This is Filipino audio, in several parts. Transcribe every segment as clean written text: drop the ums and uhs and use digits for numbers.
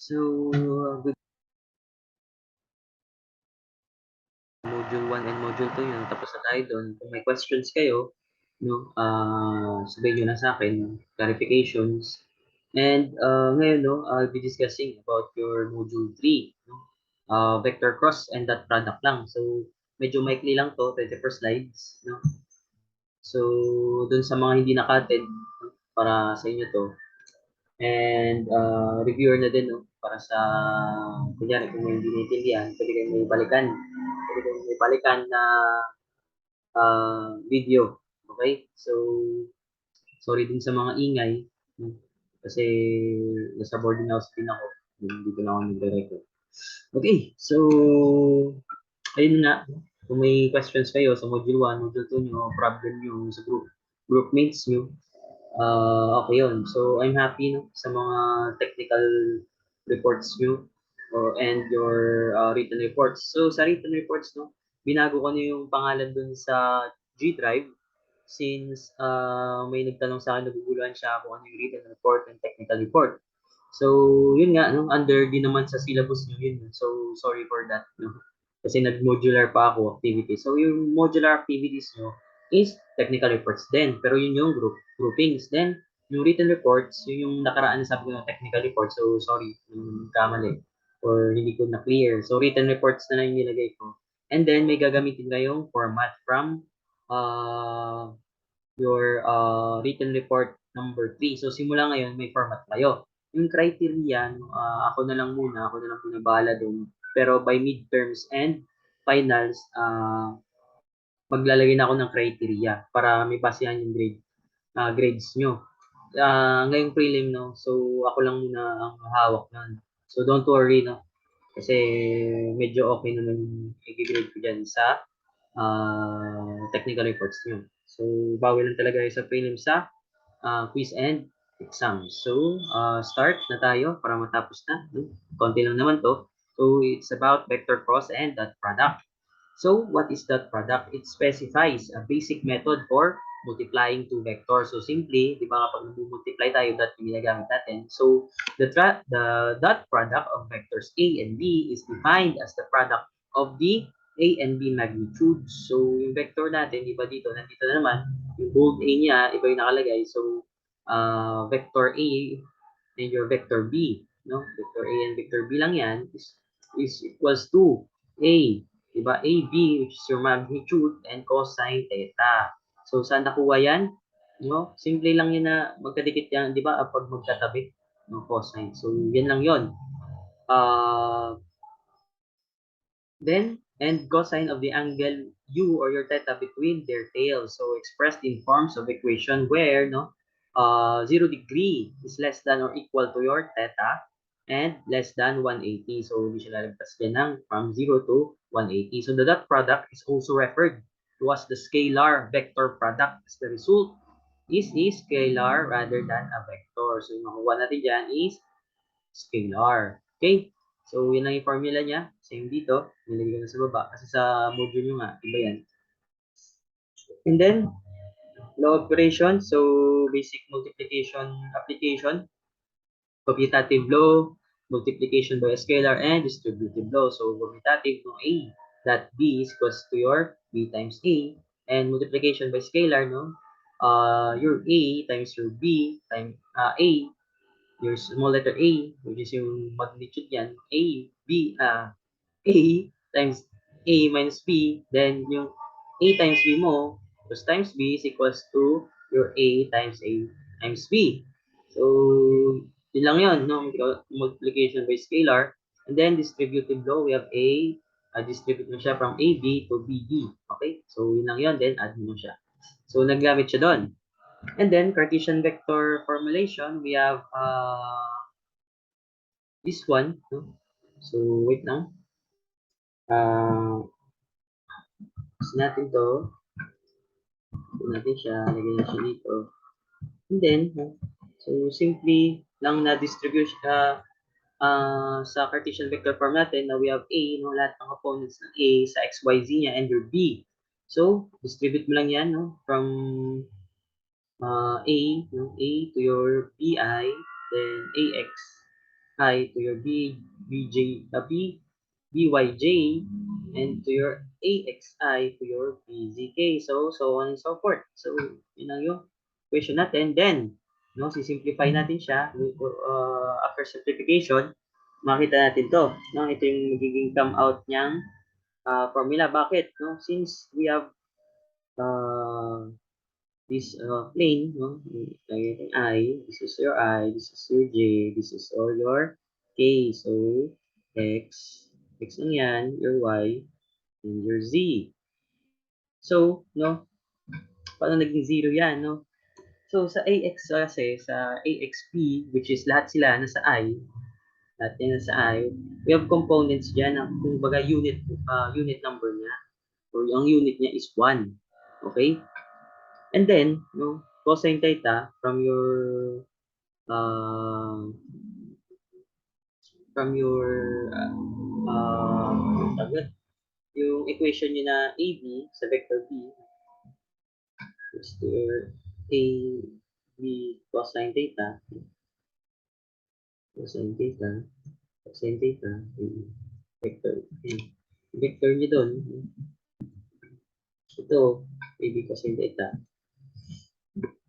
So, good Module 1 and Module 2 yun. Tapos na tayo doon. Kung may questions kayo, no, sabihin nyo na sa akin, clarifications. And ngayon, no, I'll be discussing about your Module 3, no? Vector cross and dot product lang. So, medyo maikli lang to, 24 slides, no? So, dun sa mga hindi naka-attend, no, para sa inyo to. And reviewer na din, no? Para sa, kunyari, kung may hindi naiintindihan, pwede kayo may balikan. Pwede kayo may balikan na video. Okay? So, sorry din sa mga ingay. No? Kasi nasa boarding house din ako. Dito na ako nagre-record. Okay, so, ayun nga. Kung may questions kayo sa Module 1, Module 2 nyo, problem nyo sa groupmates nyo, okay yun. So, I'm happy, no, sa mga technical reports nyo and your written reports. So, sa written reports, no, binago ko na yung pangalan dun sa G Drive since may nagtanong sa akin, naguguluhan siya kung ano yung written report and technical report. So, yun nga, no, under din naman sa syllabus nyo yun. So, sorry for that. No? Kasi nag-modular pa ako activity. So, yung modular activities nyo is technical reports din. Pero yun yung groupings. Then, yung written reports, yun yung nakaraan na sabi ko ng technical reports. So, sorry, kamali. Or hindi ko na-clear. So, written reports na lang yung nilagay ko. And then, may gagamitin kayong format from your written report number 3. So, simula ngayon, may format kayo. Yung criteria, ako na lang muna bahala dun. Pero by midterms and finals, maglalagay na ako ng criteria para may basehan yung grades nyo. Ngayong prelim, no? So, ako lang muna ang hawak nun. So, don't worry, no? Kasi medyo okay naman yung i-grade ko dyan sa technical reports nyo. So, bawal lang talaga sa prelim sa quiz and exam. So, start na tayo para matapos na. Konti lang naman to. So, it's about vector cross and dot product. So, what is dot product? It specifies a basic method for multiplying two vectors. So, simply, di ba kapag nag-multiply tayo, dot yung ginagamit natin. So, the dot product of vectors A and B is defined as the product of the A and B magnitudes. So, yung vector natin, di ba dito, nandito na naman, yung bold A niya, iba yung nakalagay. So, vector A and your vector B, no? Vector A and vector B lang yan is equals to A, diba? AB, which is your magnitude, and cosine theta. So, saan nakuha yan? No? Simple lang yun na magkadikit yan, di ba? Pag magkatabi, no, cosine. So, yan lang yun. Then, and cosine of the angle u or your theta between their tails. So, expressed in forms of equation where, no, 0 degree is less than or equal to your theta and less than 180. So, hindi siya lalagpas dyan ng from 0 to 180. So, the dot product is also referred to as the scalar vector product as the result is a scalar rather than a vector. So, yung makuha natin dyan is scalar. Okay? So, yun lang yung formula niya. Same dito. Nilagay ko na sa baba. Kasi sa module nyo nga, iba yan. And then, law operation. So, basic multiplication application. Commutative law, multiplication by a scalar, and distributive law. So, commutative no A that B is equals to your B times A. And multiplication by scalar, no? Your A times your B times A, your small letter A, which is yung magnitude yan, A times A minus B, then yung A times B mo, plus times B is equals to your A times B. So, yun lang yun, no? Multiplication by scalar. And then, distributive law, we have distribute mo siya from AB to BD. Okay? So, yun lang yun. Then, add mo siya. So, naggamit siya doon. And then, Cartesian vector formulation, we have this one. No? So, wait lang. Gusto natin to. Gusto natin siya. Lagyan na siya dito. And then, so, simply lang na distribution sa Cartesian vector form natin na we have A, no, lahat ng components ng A sa XYZ niya and your B. So, distribute mo lang yan, no, from A, no, A to your BI, then AX, I to your byj, and to your axi to your bzk. So on and so forth. So, yun ang yung equation natin. Then, no, sisimplify natin siya. After simplification, makita natin to. No? Ito yung magiging come out niyang formula. Bakit? No? Since we have uh, this plane, no? Lagay natin this is your this is your j, this is all your k. So, x lang yan, your y, and your z. So, no, paano naging 0 yan, no? So, sa ax kasi, sa axp, which is lahat sila nasa lahat yan nasa we have components dyan na, kumbaga, unit number niya, or ang unit niya is 1. Okay? And then, no, cosine theta uh, from your yung equation niyo na AB sa vector B is your AB cosine theta, cosine theta, cosine theta, vector. Vector niyo doon, ito, AB cosine theta,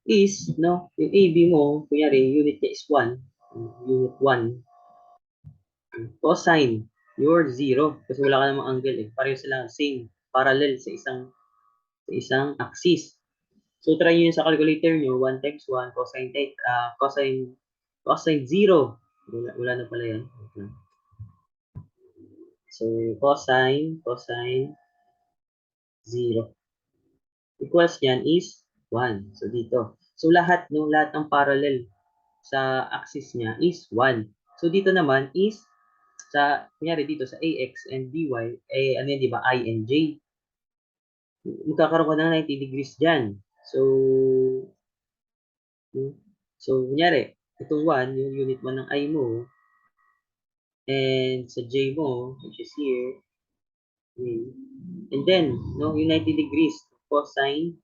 is, no, yung AB mo, kunyari, unit niya is 1, unit 1, cosine, your 0, kasi wala ka namang angle eh, pareho sila, same, parallel sa isang axis. So, try nyo yun sa calculator nyo, 1 times 1, cosine theta, cosine 0. Wala na pala yan. So, cosine 0 equals yan is 1. So, dito. So, lahat ng parallel sa axis niya is 1. So, dito naman is, kunyari dito sa AX and BY, ano yan, di ba, I and J. Magkakaroon ka ng 90 degrees dyan. So, kunyari, itong 1, yung unit 1 ng I mo, and sa J mo, which is here, and then, no, yung 90 degrees, cosine,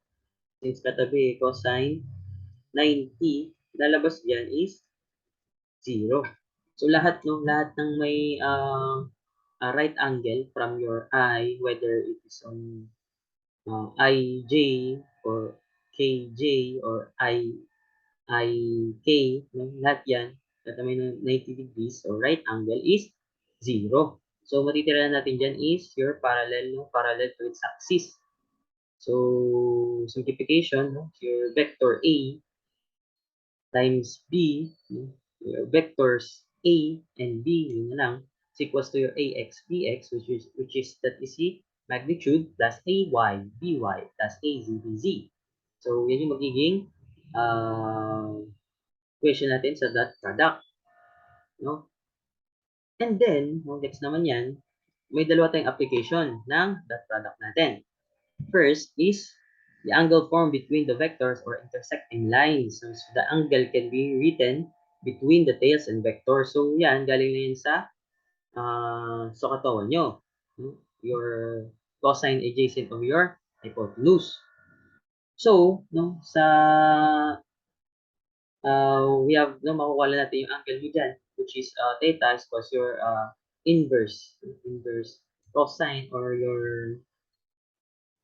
since katabi, cosine 90, lalabas dyan is 0. So, lahat ng may right angle from your I, whether it is on IJ or KJ or IK, no, lahat yan, at may 90 degrees or right angle is 0. So, matitira natin dyan is your parallel to its axis. So, simplification, no, your vector A times B, no, your vectors A and B, yun na lang, is equals to your AX, BX, which is that is the magnitude plus AY, BY, plus AZ, BZ. So, yan yung magiging equation natin sa dot product. No? And then, next naman yan, may dalawa tayong application ng dot product natin. First is the angle formed between the vectors or intersecting lines. So, the angle can be written between the tails and vectors. So, yan, galing na yan sa katawan nyo. Your cosine adjacent of your hypotenuse. So, no, we have, no, makukuha natin yung angle mo dyan, which is theta is because your inverse cosine or your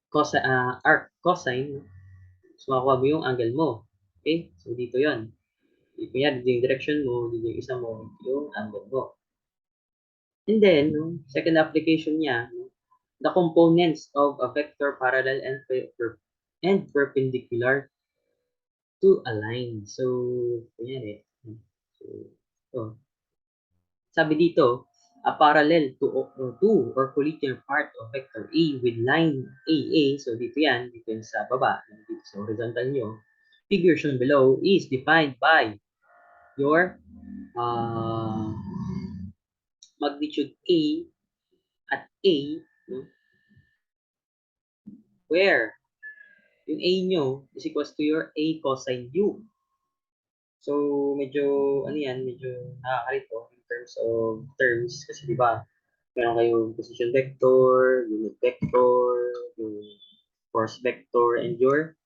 cosine, so makukuha mo yung angle mo. Okay? So, dito yon. Kaya, dito yung direction mo, dito yung isa mo, yung angle mo. And then, no, second application niya, no, the components of a vector parallel and perpendicular to a line. So, kunyari, so, ito. Sabi dito, a parallel to or collinear part of vector A with line AA. So, dito yan sa baba, dito sa horizontal nyo. Figure shown below is defined by your magnitude A at A, no? Where yung A nyo is equals to your A cosine U. So, medyo, medyo nakakalito in terms of terms. Kasi di ba, meron kayong position vector, unit vector, yung force vector, and your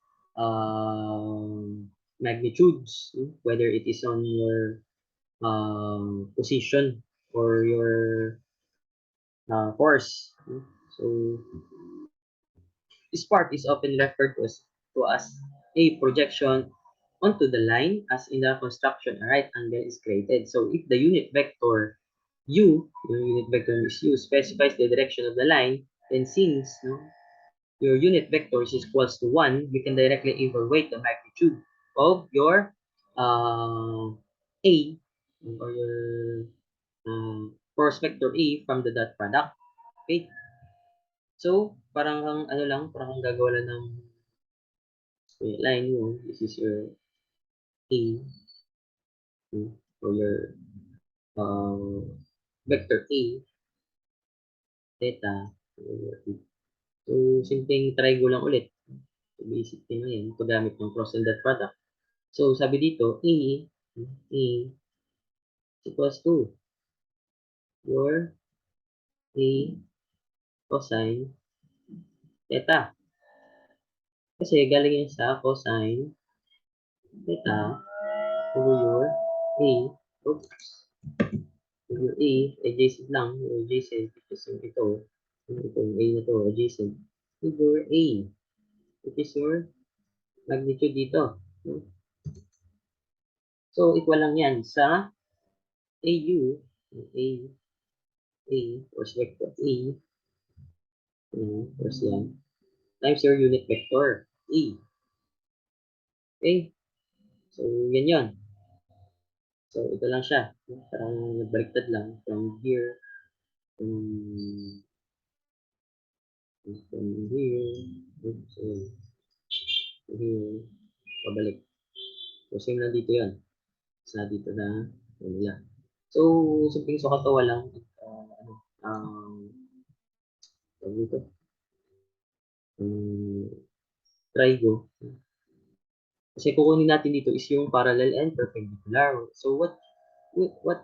magnitudes. Whether it is on your position or your force. So this part is often referred to as a projection onto the line, as in the construction a right angle is created. So if the unit vector u, your unit vector is u, specifies the direction of the line, then since your unit vector is equals to 1, you can directly evaluate the magnitude of your A or your force vector A from the dot product. Okay? So, parang ano lang, parang gagawa lang ng line mo. This is your A or your vector A, theta. So, simpleng trigo lang ulit. So, basic thing na yan. Paggamit ng cross and dot product. So, sabi dito, A equals to your A cosine theta. Kasi galing yan sa cosine theta over your A. Oops. Over A, adjacent lang. Yung adjacent, which is yung ito. Yung A na to, adjacent. Over A, which is your magnitude dito. So, equal lang yan sa AU, A, force vector A, force yan, times your unit vector, E. Okay? So, yan yon. So, ito lang siya. Parang nagbaliktad lang from here, from here, so, here, pabalik. So, same lang dito yan. Sa dito na, nila. So, simpleng sukatawa lang. Dito, trigo. Kasi kukunin natin dito is yung parallel and perpendicular. So, what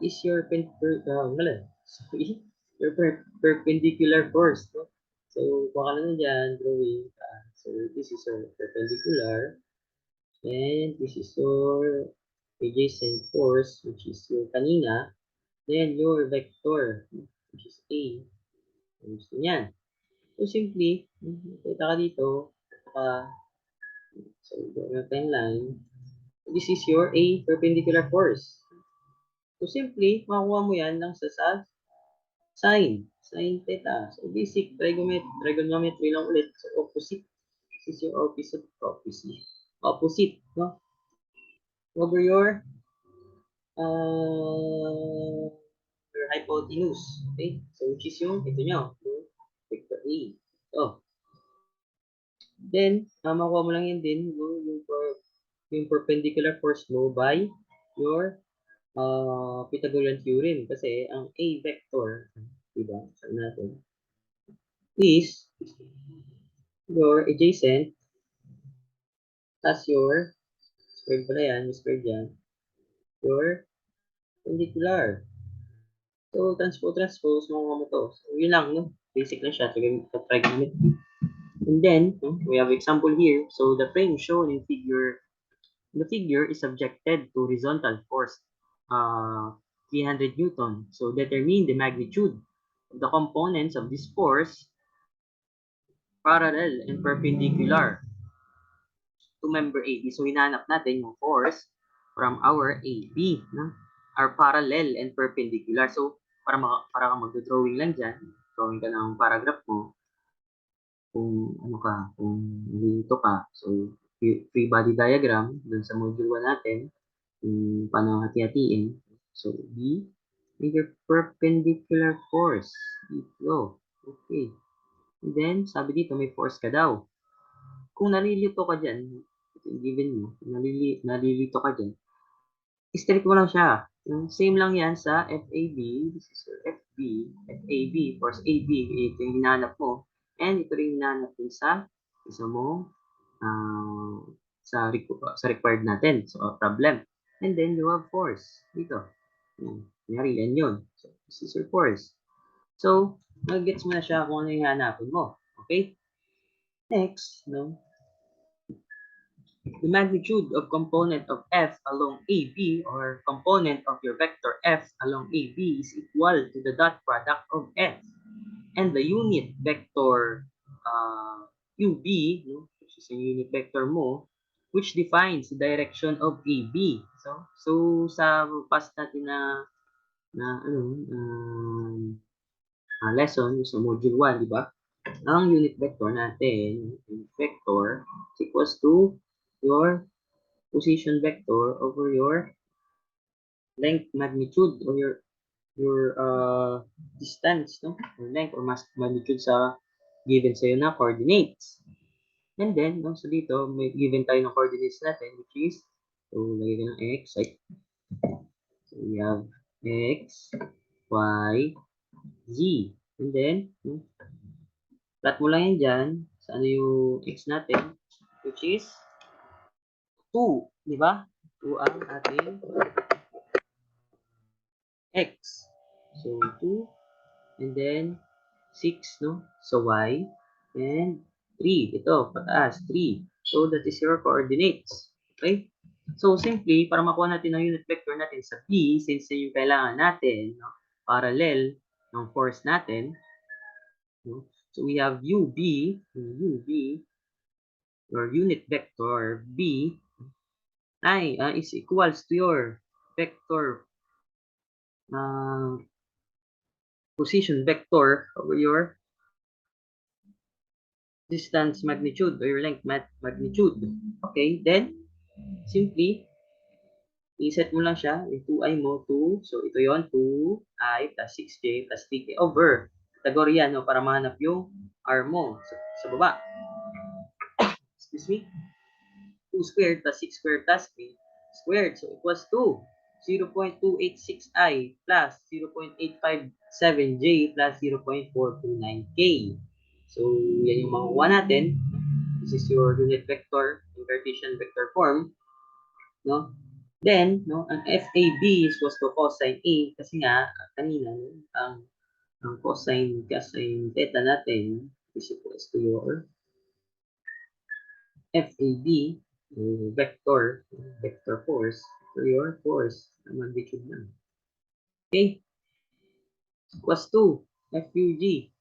is your sorry, your perpendicular force, no? So, baka na dyan, drawing. So, this is your perpendicular, and this is your adjacent force, which is your kanina, then your vector, which is A. Gusto niyan. So, simply, kita ka dito, so, yung timeline, this is your A perpendicular force. So, simply, makukuha mo yan lang sa sin theta. So, basic trigonometry lang ulit. So, opposite. This is your opposite, no? Over your hypotenuse. Okay? So, which is yung, ito nyo, yung vector A. So, then, makuha mo lang yan din, yung perpendicular force mo by your Pythagorean theorem. Kasi, ang A vector, diba, sabi natin, is your adjacent as your squared pala yan, squared yan, your perpendicular. So, transpose, makuha mo to. So, yun lang, no? Basic lang siya. So, trigonometry. And then, we have example here. So, the frame shown in the figure is subjected to horizontal force, 300 Newton. So, determine the magnitude of the components of this force, parallel and perpendicular to member AB. So, hinahanap natin yung force from our AB, no? Are parallel and perpendicular. So, para ka magdo-drawing lang dyan, drawing ka ng paragraph mo, kung nilito ka. So, free body diagram, dun sa module 1 natin, kung paano hati-hatiin. So, B, major perpendicular force. Dito. Okay. And then, sabi dito, may force ka daw. Kung nalilito ka dyan, given mo, nalilito ka dyan, straight mo lang siya. Same lang yan sa FAB. This is your FAB, force AB. Ito yung hinahanap mo. And ito rin hinahanap din sa isa mo sa required natin. So, problem. And then, you have force. Dito. Nangyari yan yun. So, this is your force. So, nag-gets mo na siya kung ano yung hanapin mo. Okay? Next, no? the magnitude of component of f along AB or component of your vector f along AB is equal to the dot product of f and the unit vector UB, no, which is yung unit vector mo, which defines the direction of AB. So sa past natin lesson sa module 1, di ba? Ang unit vector natin, unit vector is equals to your position vector over your length magnitude or your distance, no? Or length or mass magnitude sa given sa'yo na coordinates. And then, no, so dito, may given tayo ng coordinates natin, which is, so, lagay ka ng x, right? So, we have x, y, z. And then, no, plot mo lang yan dyan, sa ano yung x natin, which is 2, di ba? 2 ang ating x. So, 2, and then 6, no? So, y, and 3. Ito, pataas, 3. So, that is your coordinates. Okay? So, simply, para makuha natin ang unit vector natin sa B, since yung kailangan natin, no? Parallel ng force natin, no? So, we have UB, your unit vector B, is equals to your vector position vector over your distance magnitude or your length magnitude. Okay, then simply i-set mo lang siya yung 2i mo, 2. So ito yon 2i plus 6j plus 3k over category yan, no, para mahanap yung r mo sa baba. Excuse me. 2 squared plus 6 squared plus 3 squared. So equals to 0.286i plus 0.857j plus 0.429k. So, yan yung makukuha natin. This is your unit vector in Cartesian vector form. No? Then, no, ang FAB is equals to cosine A kasi nga, kanina, ang cosine theta natin is equals to your FAB, vector force, for your force na magnitude na. Okay? Equals to FUG,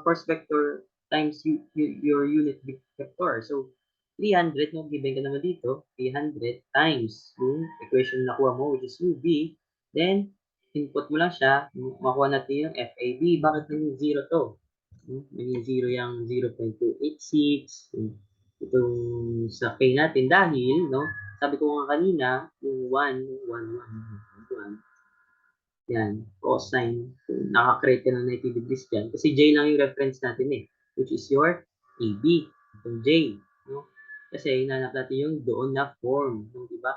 force vector times your unit vector. So, 300, no, given ka naman dito, 300 times yung equation na nakuha mo, which is UB. Then, input mo lang siya, makuha natin yung FAB. Bakit naging 0 to? Naging 0 yung 0.286. Itong sa K natin dahil, no, sabi ko nga kanina, yung 1, 1, 1, 1, yan, cosine. Nakakreate ka ng 90 degrees dyan. Kasi J lang yung reference natin eh, which is your AB. Itong J. No? Kasi hinanap natin yung doon na form. No? Diba?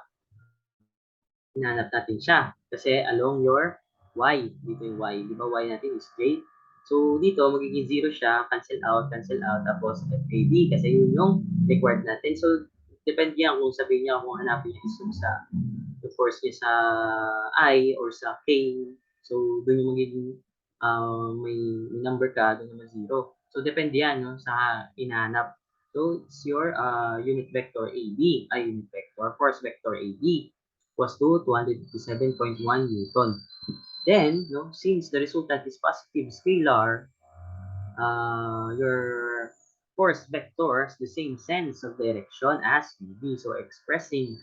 Hinanap natin siya. Kasi along your Y. Dito yung Y. Diba Y natin is J. So, dito magiging 0 siya. Cancel out, cancel out. Tapos FAB. Kasi yun yung required natin. So, depende yan kung sabihin niya kung hanapin niya is yung sa the force niya sa I or sa K. So, doon yung magiging may number ka, doon naman 0. So, depende yan no, sa hinahanap. So, it's your unit vector AB, unit vector, force vector AB was to 257.1 Newton. Then, no, since the resultant is positive scalar, your force vector has the same sense of direction as AB. So, expressing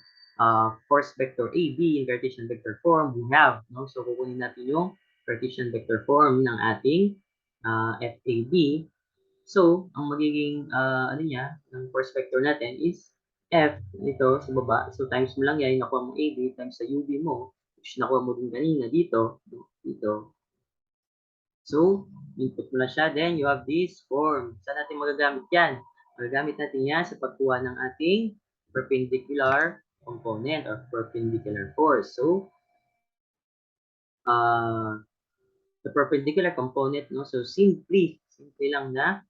force vector AB in Cartesian vector form, we have, no? So, kukunin natin yung Cartesian vector form ng ating FAB. So, ang magiging, ano niya, ng force vector natin is F, ito, sa baba. So, times mo lang yan, nakuha mo AB, times sa UB mo, which nakuha mo din kanina dito, dito. So, input mo na siya. Then, you have this form. Saan natin magagamit yan? Magagamit natin yan sa pagkuha ng ating perpendicular component or perpendicular force. So, the perpendicular component, no? So, simple lang na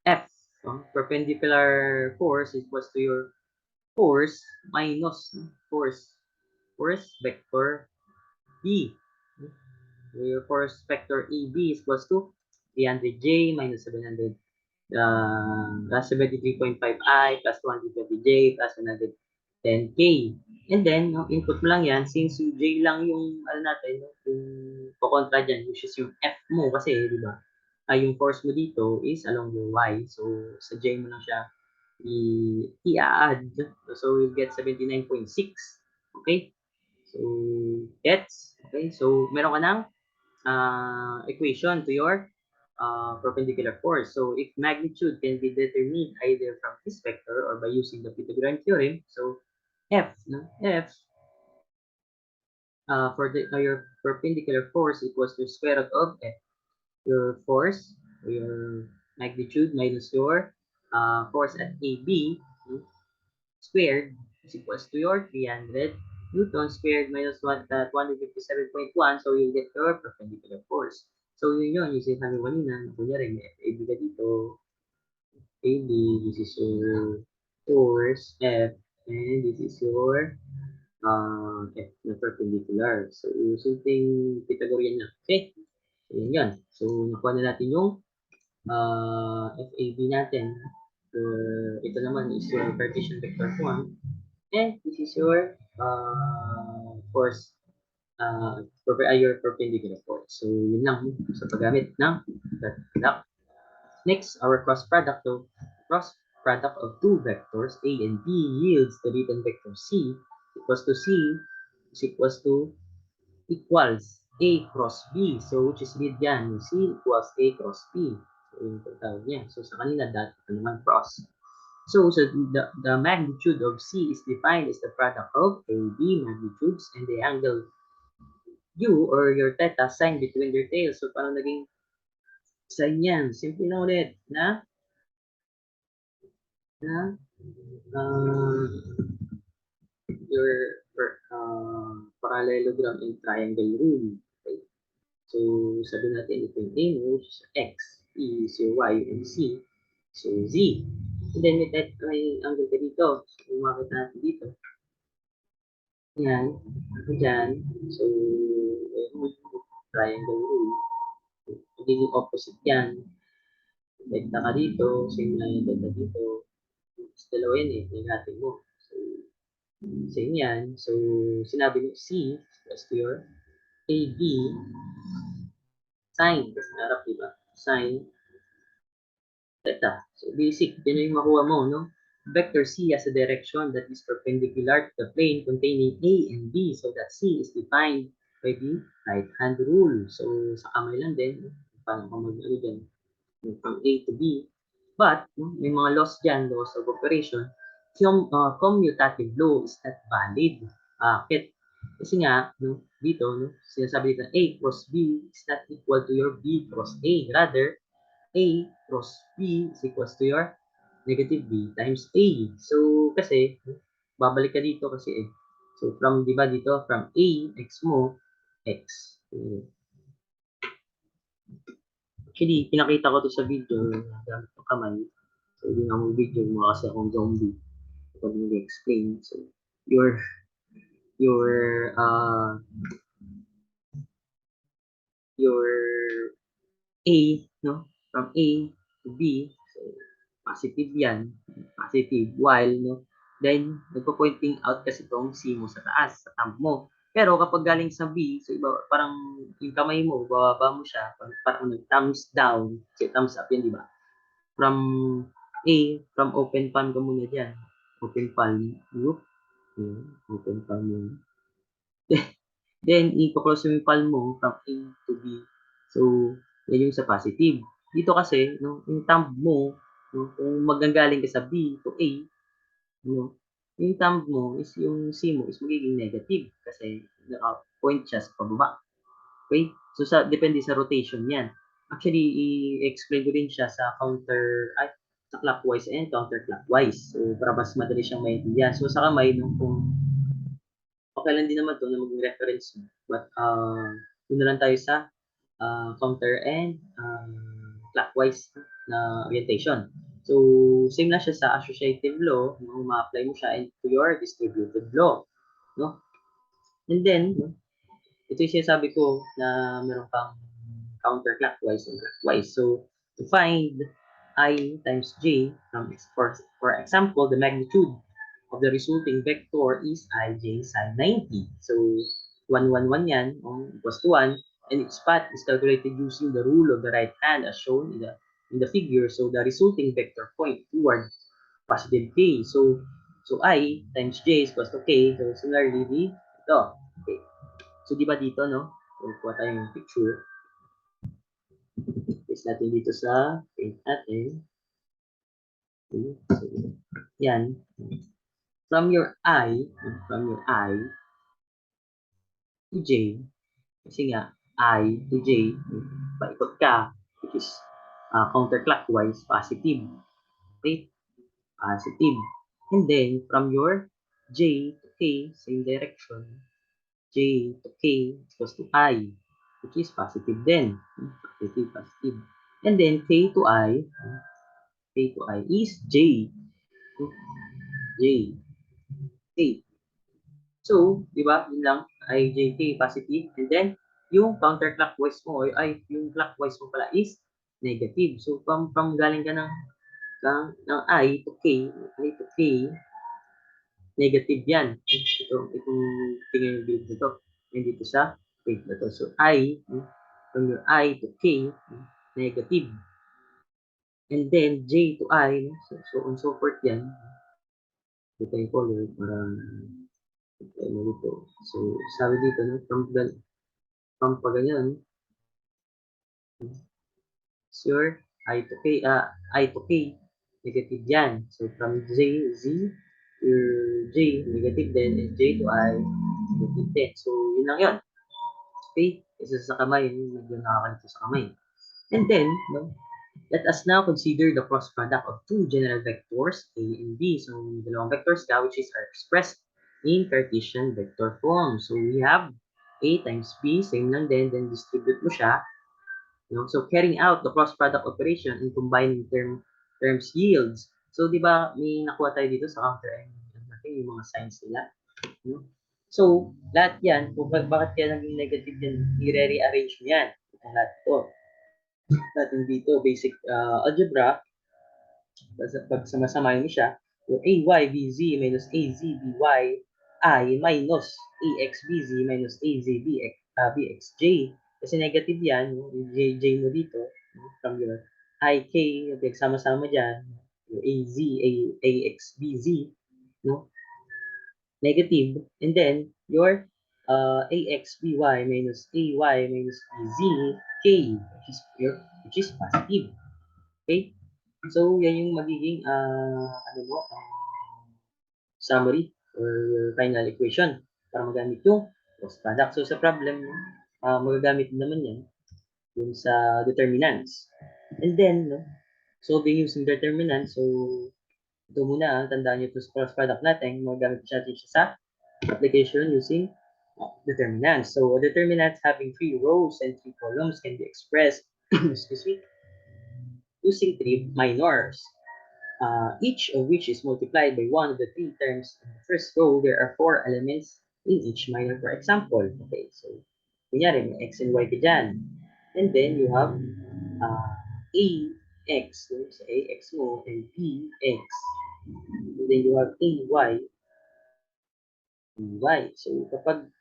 F. No? Perpendicular force equals to your force minus force vector B. Your force vector EB is equals to 300J minus 700 plus 73.5i plus 220j plus 110k. And then, no, input mo lang yan, since yung j lang yung, ano natin, no, yung kukontra dyan, which is yung f mo kasi, di ba? Yung force mo dito is along your y. So, sa j mo lang siya i-add. So, we'll get 79.6. Okay? So, gets? Okay? So, meron ka ng equation to your perpendicular force. So if magnitude can be determined either from this vector or by using the Pythagorean theorem, so F, no? F for your perpendicular force equals to square root of F. Your force, your magnitude minus your force at AB, no? Squared is equals to your 300 Newton squared minus 257.1. So you get your perpendicular force. So yun, yung sinasabi ko kanina, kunyari may FAB ka dito, AB, this is your force, F, and this is your F na perpendicular. So yung simpleng Pythagorean na. Okay? So yun yun. So nakuha na natin yung FAB natin. So, ito naman is your Cartesian vector form. And this is your force, your perpendicular force. So, yun lang sa paggamit ng dot product. Next, our cross product. So, cross product of two vectors, A and B, yields the written vector C equals to C is equals to equals A cross B. So, which is read yan. C equals A cross B. So, yun yung tawag niya. So, sa kanina, dot, ito naman cross. So the magnitude of C is defined as the product of AB magnitudes and the angle U or your theta sine between their tails. So, paano naging sine yan? Simple lang ulit na your parallelogram and triangle rule. Okay? So, sabi natin ito yung A mo, which is X, E is your Y, and C is your Z. And then may angle ka dito. So, makita natin dito. Yan. Ako dyan. So, triangle rule. Magiging opposite yan. Delta ka dito, same na yung delta dito. Dalawa yan eh, hinatin mo. So, same yan. So, sinabi mo C, plus to your AB, sine, kasi narap, diba? Sine, theta. So, basic, yun yung makuha mo, no? Vector C has a direction that is perpendicular to the plane containing A and B. So, that C is defined by the right-hand rule. So, sa kamay lang din, paano ka mag-ano dyan? From A to B. But, may mga laws dyan, laws of operation, yung commutative law is not valid. Bakit? Kasi nga, no, dito, no, sinasabi dito, A cross B is not equal to your B cross A. Rather, A cross B is equals to your negative B times A. So, kasi, babalik ka dito kasi eh. So, from, di ba dito, from A, X mo, X. Actually, pinakita ko to sa video, gamit ng kamay. So, hindi nga mong video, mukha kasi akong zombie. Ito nag-explain. So, your, your, uh, your A, no? From A to B, so, positive yan. Positive. While, no? Then, nagpo-pointing out kasi itong C mo sa taas, sa thumb mo. Pero kapag galing sa B, so iba, parang yung kamay mo, bababa mo siya, parang thumbs down, kasi thumbs up yan, di ba? From A, from open palm ka muna dyan. Open palm. Look. Open palm mo. Then, i-close mo yung palm mo from A to B. So, yan yung sa positive. Dito kasi, no, yung thumb mo, no, kung magagaling ka sa B to A, no, yung thumb mo is yung C mo is magiging negative kasi naka-point siya sa pababa. Okay? So, depende sa rotation yan. Actually, i-explain ko rin siya sa sa clockwise and counterclockwise. So, para mas madali siyang maintindihan. So, sa kamay, no, kung okay lang din naman to na maging reference mo. But, doon na lang tayo sa counter and clockwise na orientation. So, same lang siya sa associative law, no, ma-apply mo siya into your distributive law. No? And then, no, ito yung sinasabi ko na meron pang counterclockwise and clockwise. So, to find I times j from for example, the magnitude of the resulting vector is ij sine 90. So 1, 1, 1 yan, equals to 1, and its path is calculated using the rule of the right hand as shown in the figure. So the resulting vector point toward positive k. So I times j is equals to k. So similarly, ito. Okay. So di ba dito, no? So kuha tayong picture. Paste natin dito sa paint natin. Okay. So, yan. From your I to j, kasi nga, I to j, paikot ka, which is counterclockwise, positive. Okay? Positive. And then, from your j to k, same direction, j to k equals to I, which is positive then. Positive, positive. And then, k to I is j. J. K. So, di ba, yun lang, IJK positive. And then, yung counterclockwise mo, yung clockwise mo pala is negative. So, from galing ka ng I to K, negative yan. Itong tingin yung build na to. And dito sa wait na to. So, from your I to K, negative. And then, J to I, so on so forth yan. Ito yung color, parang ano dito. So, sabi dito, no, from pa ganyan, sure, I to K, negative yan. So, from Z, your J, negative din, and J to I, negative din. So, yun lang yun. Okay? Isa sa kamay, medyo nakakalito sa kamay. And then, no, let us now consider the cross product of two general vectors, A and B. So, dalawang vectors ka, which are expressed in Cartesian vector form. So, we have A times B, same lang din, then distribute mo siya. No? So, carrying out the cross product operation and combining terms yields. So, di ba, may nakuha tayo dito sa counter and natin yung mga signs nila. No? So, lahat yan, kung bakit kaya naging negative yan, i-rearrange mo yan. Itong lahat ito. Natin dito, basic algebra, pag samasamahin mo siya, yung AYBZ minus AZBY I minus AXBZ minus AZBXJ. Kasi negative yan, yung JJ mo dito, from your IK, yung pagsama-sama dyan, yung AXBZ, no? Negative, and then your AXBY minus AY minus BZK, which is positive. Okay? So, yan yung magiging summary or final equation para magamit yung cross product. So, sa problem, magagamit naman yan yung sa determinants. And then, no, solving using determinants. So, ito muna, tandaan nyo ito sa cross product natin. Magagamit natin siya sa application using determinants. So, determinants having 3 rows and 3 columns can be expressed excuse me, using 3 minors. Each of which is multiplied by one of the 3 terms in the first row. There are 4 elements in each minor, for example. Okay, so, kunyari, may x and y ka dyan. And then, you have ax, so ax mo, and bx. And then, you have ay, by. So, kapag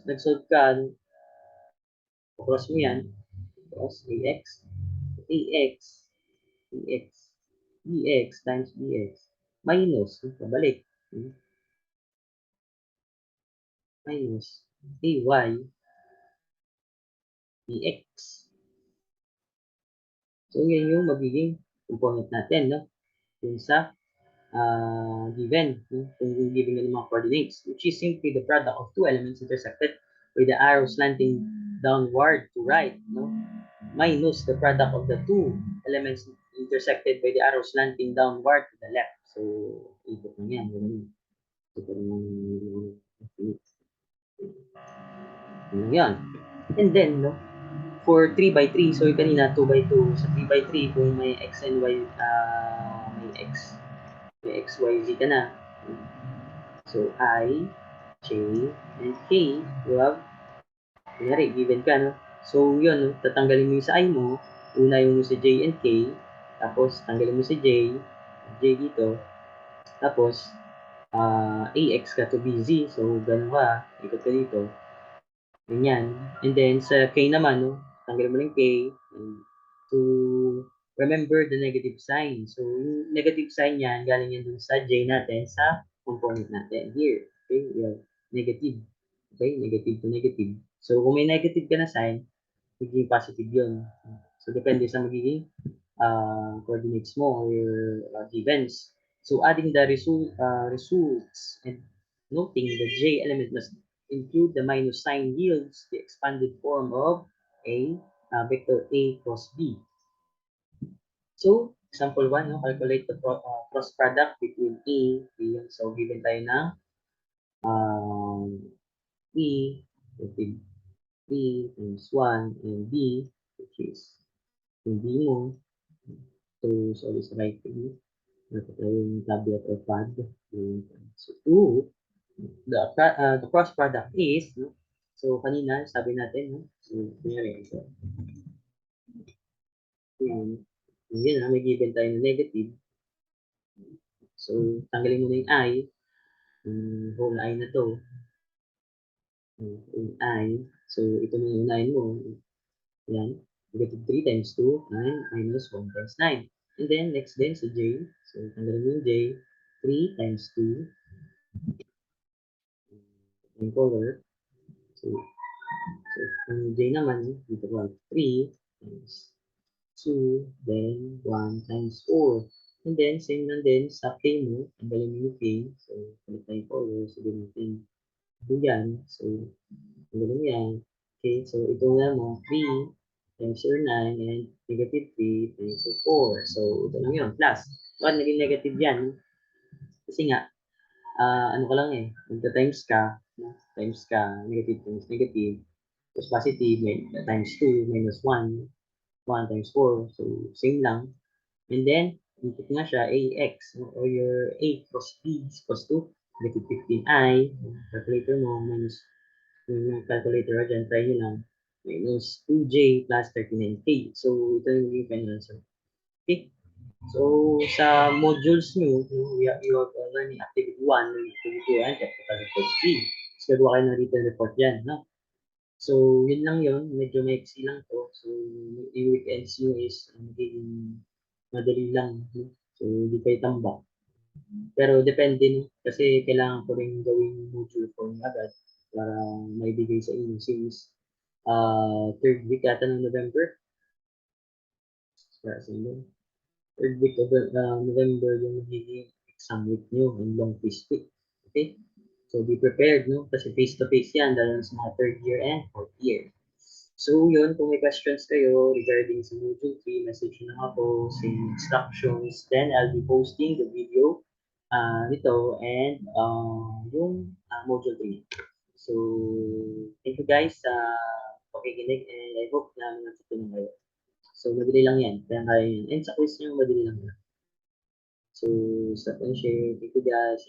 nag-solve ka, cross mo yan, cross ax, bx, bx times bx, minus, pabalik, minus ay dx. So, yan yung magiging component natin, no? Yung sa given, no? Kung given ng mga coordinates, which is simply the product of two elements intersected with the arrow slanting downward to right, no? Minus the product of the two elements intersected by the arrow slanting downward to the left. So, ikot lang yan. Yan. And then, no? For 3 by 3, so yung kanina 2 by 2, sa 3 by 3, kung may x and y, may x, y, z ka na. So, I, J, and K, you have, kunyari, given ka, no? So, yun, no? Tatanggalin mo yung sa I mo, unahin mo si J and K, tapos tanggalin mo si J dito, tapos AX ka to BZ, so ganun ka, ikot ka dito, ganyan. And then sa K naman, no, tanggalin mo ng K, and to remember the negative sign. So yung negative sign yan, galing yan dun sa J natin, sa component natin. Here, okay, we have negative. Okay, negative to negative. So kung may negative ka na sign, magiging positive yun. So depende sa magiging coordinates mo or your givens. So adding the results and noting the J element must include the minus sign yields the expanded form of a vector A cross B. So, example 1, no, calculate the cross product between A, B, so given tayo ng E, negative B times 1, and B, which is yung B mo. So always writing. Dapat yung tablet or pad. So, 2, the cross product is, no? So, kanina, sabi natin, no? So, kunyari, ito. Yan, may given tayo na negative. So, tanggalin mo na yung I, whole I na to. Yung I, so, ito na yung unahin mo. Yan, negative 3 times 2, 9, minus 1 times 9. And then, next din, si J. So, tanggalin mo yung J, 3 times 2, yung color. So ang J naman, dito ko 3 times 2, then 1 times 4. And then, same lang din sa K mo, tanggalin mo yung K. So, palit tayo color. So, natin ito yan. So, tanggalin mo yan. Okay, so ito nga mo, 3 times your 9 and negative 3 times your 4. So, ito lang yun. Plus, bakit naging negative yan? Kasi nga, ano ka lang eh, magta-times ka, no? Times ka, negative times negative, plus positive, may times 2, minus 1, 1 times 4, so same lang. And then, input nga siya, AX, no? Or your A cross B is equals to negative 15I, calculator mo, minus yung calculator dyan, try nyo lang, minus 2J plus 39K. So, ito yung final answer. Okay? So, sa modules nyo, you have learning activity 1, activity 2, and technical report 3. So, gagawa kayo ng written report dyan, no? So, yun lang yun. Medyo maiksi lang to. So, yung weekends nyo is magiging madali lang. No? So, hindi kayo tambak. Pero depende, no? Kasi kailangan ko rin gawing module form agad para maibigay sa inyo since third week ata ng November. Para sa inyo. Third week of November yung magiging exam week nyo and long quiz week. Okay? So, be prepared, no? Kasi face-to-face yan, dahil sa mga third year and fourth year. So, yun, kung may questions kayo regarding sa Module 3, message na ako, same instructions, then I'll be posting the video nito and yung Module 3. So, thank you guys sa pakikinig and I hope na natutunan kayo. So, madali lang yan. Kaya yun. And sa quiz nyo, madali lang yan. So, stop and share. Thank you guys.